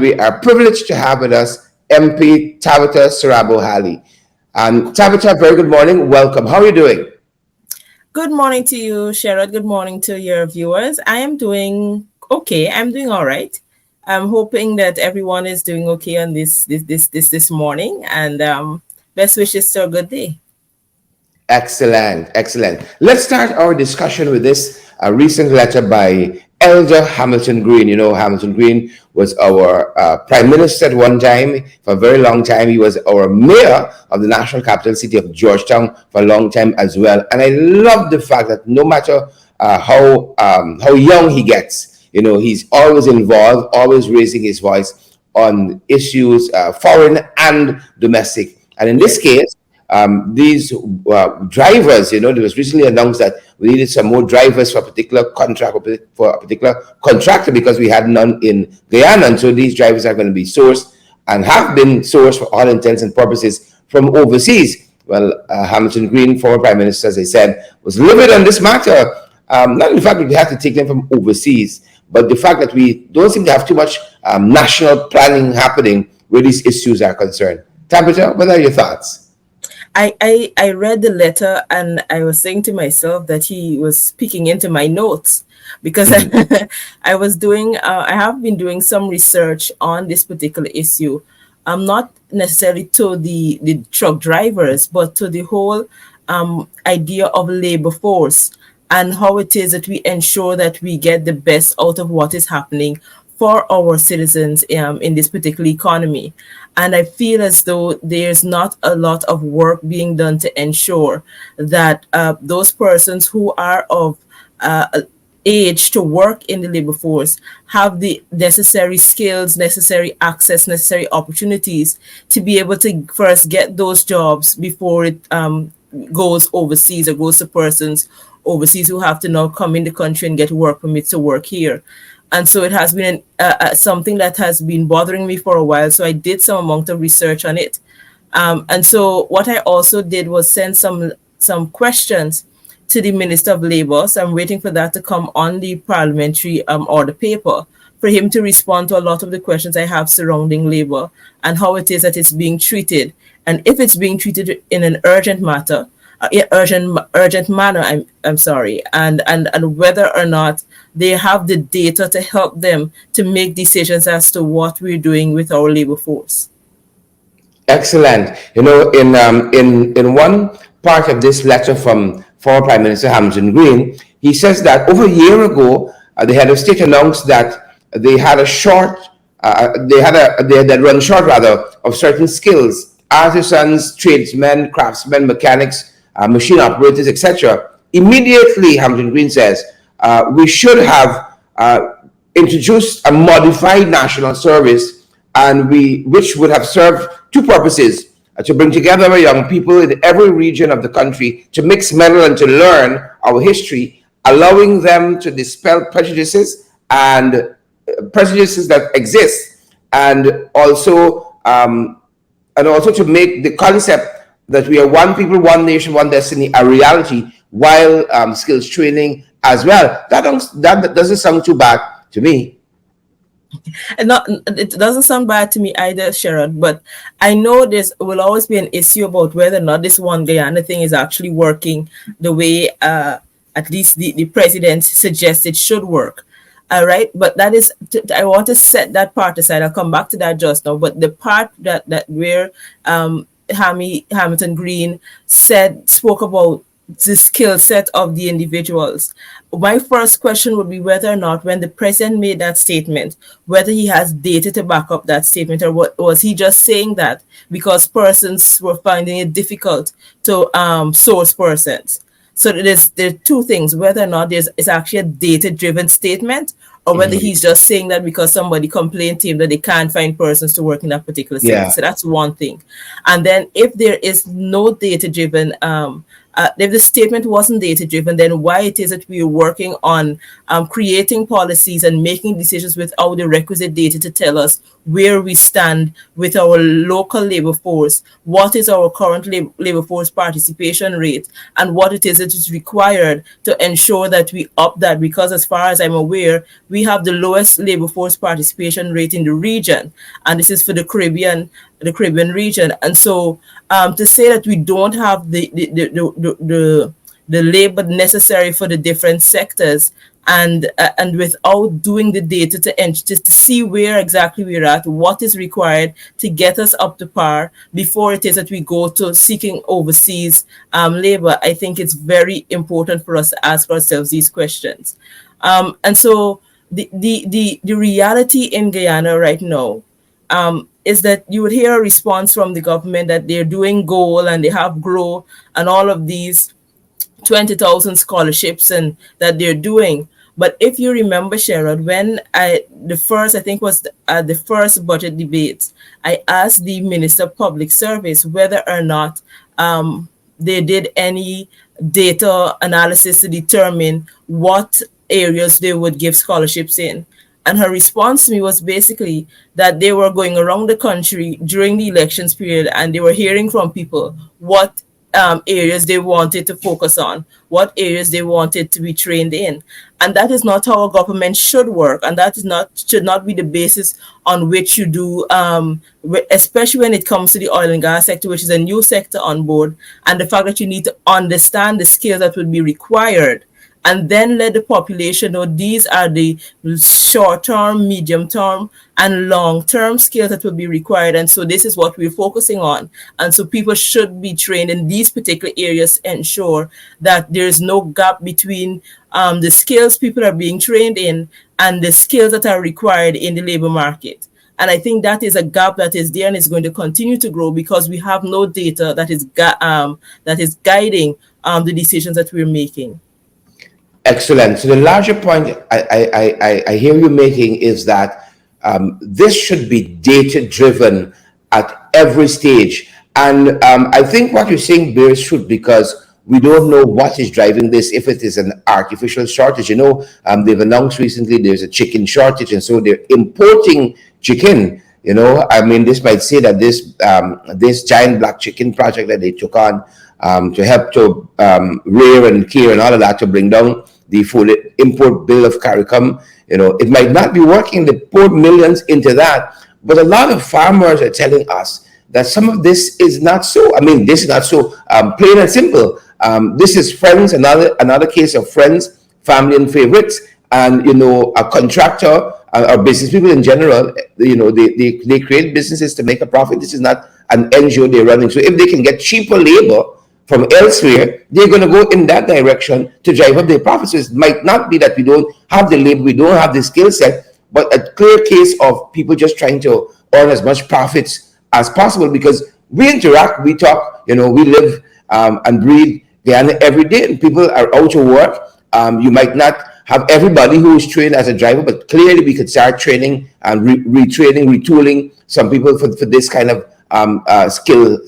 we are privileged to have with us MP Tabitha Sarabo-Halley. Tabitha, very good morning. Welcome. How are you doing? Good morning to you, Sherrod. Good morning to your viewers. I am doing okay. I'm doing all right. I'm hoping that everyone is doing okay on this morning, and best wishes to a good day. Excellent, excellent. Let's start our discussion with this recent letter by Elder Hamilton Green. You know, Hamilton Green was our prime minister at one time. For a very long time, he was our mayor of the national capital city of Georgetown for a long time as well. And I love the fact that no matter how young he gets, you know, he's always involved, always raising his voice on issues, foreign and domestic. And in this case, these drivers, you know, it was recently announced that we needed some more drivers for a particular contract, for a particular contractor, because we had none in Guyana. And so these drivers are going to be sourced and have been sourced for all intents and purposes from overseas. Well, Hamilton Green, former Prime Minister, as I said, was livid on this matter. Not the fact that we have to take them from overseas, but the fact that we don't seem to have too much national planning happening where these issues are concerned. Tabitha, what are your thoughts? I read the letter and I was saying to myself that he was speaking into my notes because I have been doing some research on this particular issue. Not necessarily to the truck drivers, but to the whole idea of labor force and how it is that we ensure that we get the best out of what is happening for our citizens in this particular economy. And I feel as though there's not a lot of work being done to ensure that those persons who are of age to work in the labor force have the necessary skills, necessary access, necessary opportunities to be able to first get those jobs before it goes overseas or goes to persons overseas who have to now come in the country and get work permits to work here. And so it has been something that has been bothering me for a while. So I did some amount of research on it. And so what I also did was send some questions to the Minister of Labour. So I'm waiting for that to come on the parliamentary order paper for him to respond to a lot of the questions I have surrounding labour and how it is that it's being treated. And if it's being treated in an urgent matter, urgent manner, I'm sorry, and whether or not they have the data to help them to make decisions as to what we're doing with our labor force. Excellent. You know, in one part of this letter from former Prime Minister Hamilton Green, he says that over a year ago, the head of state announced that they had run short rather of certain skills: artisans, tradesmen, craftsmen, mechanics, machine operators, etc. Immediately, Hamilton Green says, we should have introduced a modified national service, which would have served two purposes: to bring together our young people in every region of the country to mix, mingle, and to learn our history, allowing them to dispel prejudices that exist, and also to make the concept that we are one people, one nation, one destiny a reality, while skills training as well. That doesn't sound too bad to me. It doesn't sound bad to me either, Sherrod, but I know there will always be an issue about whether or not this one Guyana thing is actually working the way at least the president suggests it should work. All right, but that is, I want to set that part aside. I'll come back to that just now. But the part that where Hamilton Green spoke about the skill set of the individuals. My first question would be whether or not, when the president made that statement, whether he has data to back up that statement, or was he just saying that because persons were finding it difficult to source persons. So there are two things: whether or not it's actually a data-driven statement, or whether he's just saying that because somebody complained to him that they can't find persons to work in that particular sector. So that's one thing. And then if there is no data-driven if the statement wasn't data driven, then why it is that we are working on creating policies and making decisions without the requisite data to tell us where we stand with our local labor force, what is our current labor force participation rate, and what it is that is required to ensure that we up that, because as far as I'm aware, we have the lowest labor force participation rate in the region, and this is for the Caribbean region. And so to say that we don't have the labor necessary for the different sectors, and without doing the data just to see where exactly we're at, what is required to get us up to par before it is that we go to seeking overseas labor, I think it's very important for us to ask ourselves these questions. And so the reality in Guyana right now is that you would hear a response from the government that they're doing goal and they have grow and all of these 20,000 scholarships and that they're doing. But if you remember, Sherrod, when I think was the first budget debates, I asked the Minister of Public Service whether or not they did any data analysis to determine what areas they would give scholarships in. And her response to me was basically that they were going around the country during the elections period and they were hearing from people what areas they wanted to focus on, what areas they wanted to be trained in. And that is not how a government should work. And that should not be the basis on which you do, especially when it comes to the oil and gas sector, which is a new sector on board. And the fact that you need to understand the skills that would be required and then let the population know these are the short-term, medium-term, and long-term skills that will be required. And so this is what we're focusing on. And so people should be trained in these particular areas to ensure that there is no gap between the skills people are being trained in and the skills that are required in the labor market. And I think that is a gap that is there and is going to continue to grow because we have no data that is guiding the decisions that we're making. Excellent. So the larger point I hear you making is that this should be data driven at every stage. And I think what you're saying bears fruit because we don't know what is driving this, if it is an artificial shortage. They've announced recently there's a chicken shortage, and so they're importing chicken. This might say that this giant black chicken project that they took on to help to rear and care and all of that to bring down the full import bill of CARICOM. It might not be working. They poured millions into that, but a lot of farmers are telling us that some of this is not so. This is not so plain and simple. This is friends, another case of friends, family, and favorites, and a contractor or business people in general. They create businesses to make a profit. This is not an NGO they're running. So if they can get cheaper labor from elsewhere, they're going to go in that direction to drive up their profits. So it might not be that we don't have the labor, we don't have the skill set, but a clear case of people just trying to earn as much profits as possible because we interact, we talk, we live and breathe Guyana every day, and people are out to work. You might not have everybody who is trained as a driver, but clearly we could start training and retraining, retooling some people for this kind of skill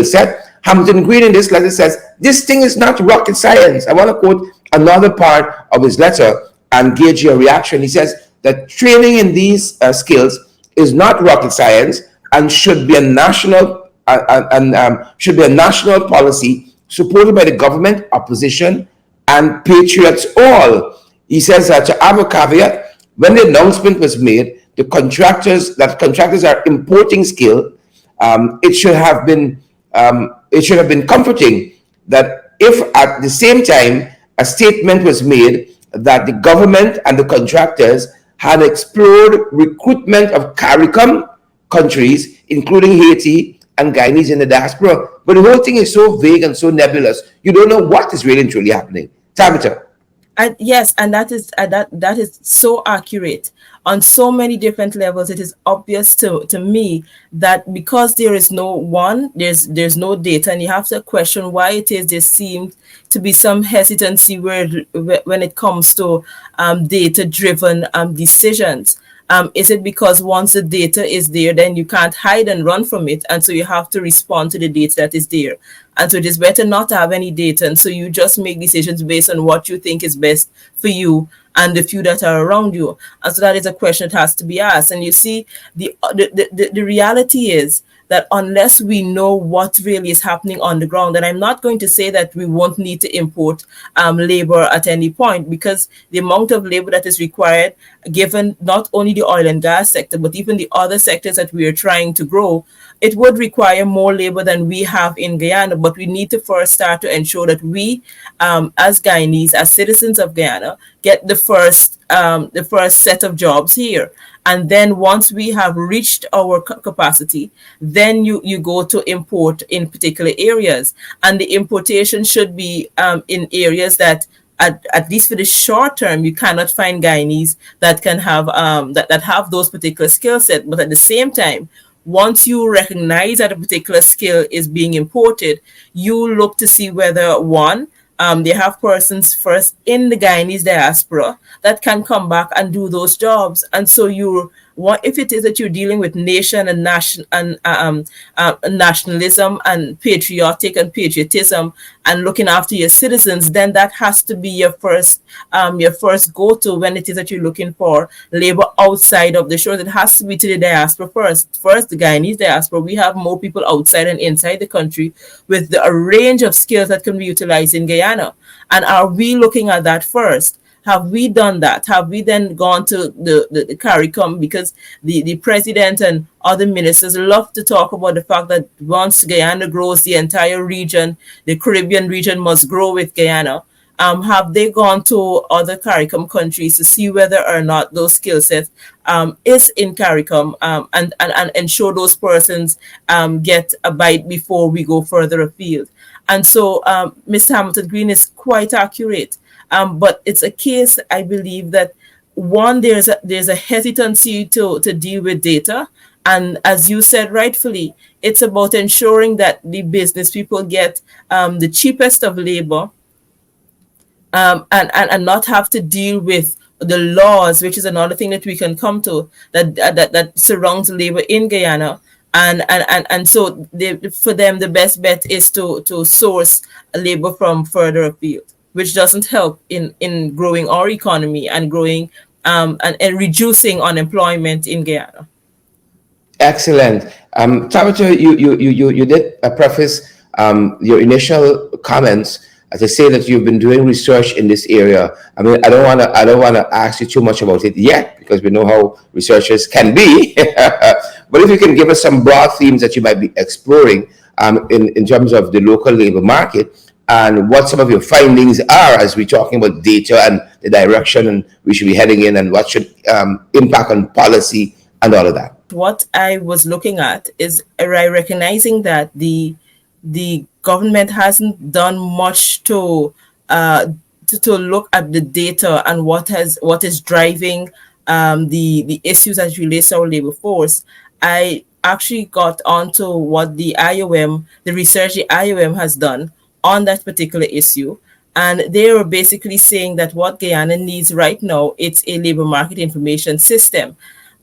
set. Hamilton Green in this letter says, this thing is not rocket science. I want to quote another part of his letter and gauge your reaction. He says that training in these skills is not rocket science and should be a national policy supported by the government, opposition, and patriots all. He says that to have a caveat, when the announcement was made, contractors are importing skill, it should have been comforting that if at the same time a statement was made that the government and the contractors had explored recruitment of CARICOM countries, including Haiti and Guyanese in the diaspora. But the whole thing is so vague and so nebulous. You don't know what is really and truly happening. Tabitha. Yes, and that is so accurate on so many different levels. It is obvious to me that because there is there's no data, and you have to question why it is there seems to be some hesitancy when it comes to data-driven decisions. Is it because once the data is there, then you can't hide and run from it, and so you have to respond to the data that is there? And so it is better not to have any data. And so you just make decisions based on what you think is best for you and the few that are around you. And so that is a question that has to be asked. And you see, the reality is that unless we know what really is happening on the ground, and I'm not going to say that we won't need to import labor at any point, because the amount of labor that is required, given not only the oil and gas sector, but even the other sectors that we are trying to grow, it would require more labor than we have in Guyana. But we need to first start to ensure that we, as Guyanese, as citizens of Guyana, get the first set of jobs here. And then once we have reached our capacity, then you go to import in particular areas. And the importation should be in areas that, at least for the short term, you cannot find Guyanese that can have that have those particular skill set. But at the same time, once you recognize that a particular skill is being imported, you look to see whether one, they have persons first in the Guyanese diaspora that can come back and do those jobs. And so you, what if it is that you're dealing with nation and nationalism and patriotism and looking after your citizens, then that has to be your first go-to when it is that you're looking for labor outside of the shores. It has to be to the diaspora first. First, the Guyanese diaspora, we have more people outside and inside the country with a range of skills that can be utilized in Guyana. And are we looking at that first? Have we done that? Have we then gone to the CARICOM? Because the president and other ministers love to talk about the fact that once Guyana grows, the entire region, the Caribbean region, must grow with Guyana. Have they gone to other CARICOM countries to see whether or not those skill sets is in CARICOM, and ensure those persons get a bite before we go further afield? And so Mr. Hamilton Green is quite accurate. But it's a case, I believe, that one, there's a hesitancy to deal with data. And as you said rightfully, it's about ensuring that the business people get the cheapest of labor, and not have to deal with the laws, which is another thing that we can come to, that surrounds labor in Guyana. And so for them, the best bet is to source labor from further afield, which doesn't help in growing our economy and growing and reducing unemployment in Guyana. Excellent. Tabitha, you did preface your initial comments to say that you've been doing research in this area. I mean, I don't wanna ask you too much about it yet, because we know how researchers can be. But if you can give us some broad themes that you might be exploring in terms of the local labor market, and what some of your findings are as we're talking about data and the direction and we should be heading in, and what should impact on policy and all of that. What I was looking at is recognizing that the government hasn't done much to look at the data and what is driving the issues as relates to our labor force. I actually got onto what the research the IOM has done on that particular issue. And they were basically saying that what Guyana needs right now, it's a labor market information system.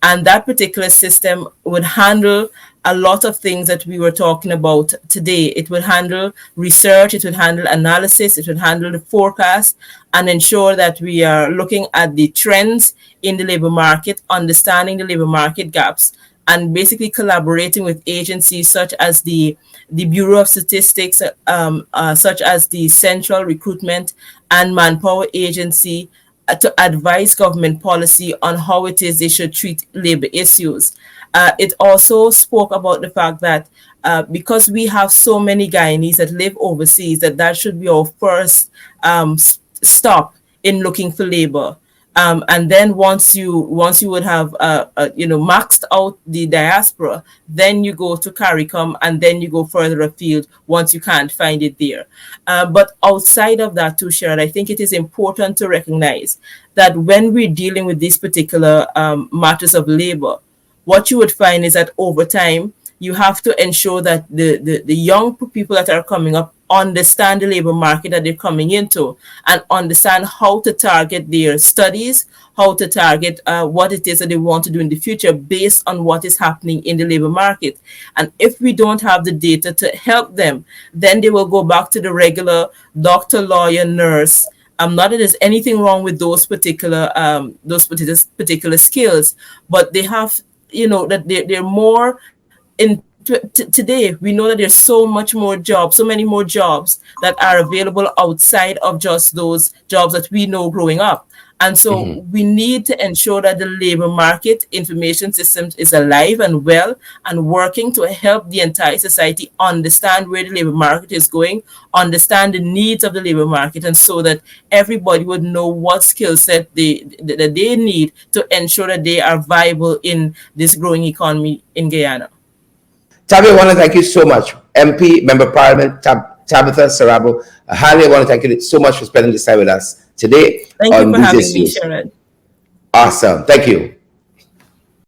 And that particular system would handle a lot of things that we were talking about today. It would handle research, it would handle analysis, it would handle the forecast, and ensure that we are looking at the trends in the labor market, understanding the labor market gaps, and basically collaborating with agencies such as the Bureau of Statistics, such as the Central Recruitment and Manpower Agency, to advise government policy on how it is they should treat labor issues. It also spoke about the fact that because we have so many Guyanese that live overseas, that should be our first stop in looking for labor. And then once you would have maxed out the diaspora, then you go to CARICOM, and then you go further afield once you can't find it there. But outside of that too, Sharon, I think it is important to recognize that when we're dealing with these particular matters of labor, what you would find is that over time, you have to ensure that the young people that are coming up understand the labor market that they're coming into, and understand how to target their studies, how to target what it is that they want to do in the future based on what is happening in the labor market. And if we don't have the data to help them, then they will go back to the regular doctor, lawyer, nurse. Not that there's anything wrong with those particular skills, but they have, that they're more today. We know that there's so much more jobs, so many more jobs that are available outside of just those jobs that we know growing up. And so we need to ensure that the labor market information system is alive and well and working to help the entire society understand where the labor market is going, understand the needs of the labor market, and so that everybody would know what skill set that they need to ensure that they are viable in this growing economy in Guyana. Tabby, I want to thank you so much. MP, Member of Parliament, Tabitha Sarabo-Halley, I want to thank you so much for spending this time with us today Thank you on for these having me, issues. Sharon. Awesome. Thank you.